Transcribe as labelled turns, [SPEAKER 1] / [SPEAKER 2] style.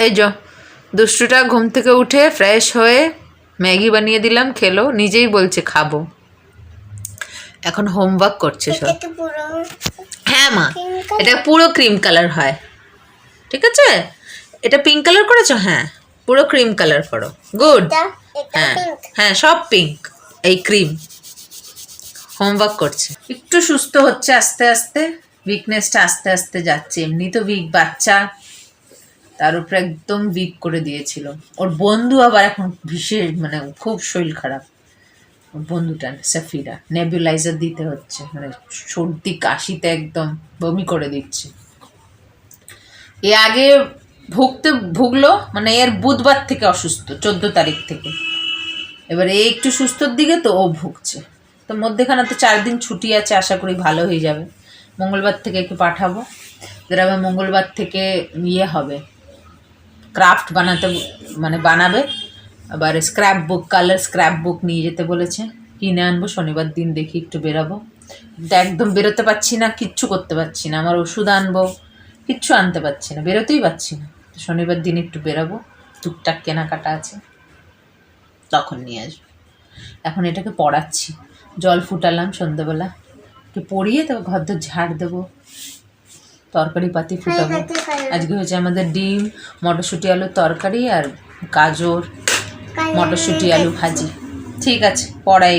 [SPEAKER 1] এই যো দুষ্টুটা ঘুম থেকে উঠে ফ্রেশ হয়ে ম্যাগি বানিয়ে দিলাম, খেলো, নিজেই বলছে খাবো। এখন হোমওয়ার্ক করছে সব। হ্যাঁ মা, এটা পুরো ক্রিম কালার হয়, ঠিক আছে? এটা পিঙ্ক কালার করেছো? হ্যাঁ, পুরো ক্রিম কালার করো। গুড। হ্যাঁ হ্যাঁ, সব পিঙ্ক। এই ক্রিম। হোমওয়ার্ক করছে, একটু সুস্থ হচ্ছে আস্তে আস্তে, উইকনেসটা আস্তে আস্তে যাচ্ছে। এমনি তো উইক বাচ্চা, তার উপরে একদম উইক করে দিয়েছিল। ওর বন্ধু আবার এখন বিশেষ মানে খুব শরীর খারাপ। ওর বন্ধুটা সাফিরা, নেবুলাইজার দিতে হচ্ছে, মানে সর্দি কাশিতে একদম বমি করে দিচ্ছে। এ আগে ভুগলো, মানে এর বুধবার থেকে অসুস্থ, 14 তারিখ থেকে। এবার এ একটু সুস্থর দিকে, তো ও ভুগছে। তো মধ্যেখানে তো 4 দিন ছুটি আছে, আশা করি ভালো হয়ে যাবে। মঙ্গলবার থেকে একটু পাঠাবো, এদের আবার মঙ্গলবার থেকে ইয়ে হবে, ক্রাফট বানাতে, মানে বানাবে। আবার স্ক্র্যাপ বুক, কালার স্ক্র্যাপ বুক নিয়ে যেতে বলেছে, কিনে আনবো। শনিবার দিন দেখি একটু বেরাবো। কিন্তু একদম বেরোতে পারছি না, কিচ্ছু করতে পারছি না। আমার ওষুধ আনবো, কিচ্ছু আনতে পারছি না, বেরোতেই পারছি না। শনিবার দিন একটু বেরাবো, টুকটাক কেনাকাটা আছে, তখন নিয়ে আসবো। এখন এটাকে পড়াচ্ছি, জল ফুটালাম সন্ধ্যাবেলা, একটু পড়িয়ে তারপর ঘর দর ঝাড় দেবো, তরকারি পাতি ফুটাবো। আজকে হয়েছে আমাদের ডিম, মটরশুঁটি আলুর তরকারি, আর গাজর মটরশুঁটি আলু ভাজি। ঠিক আছে, পড়াই।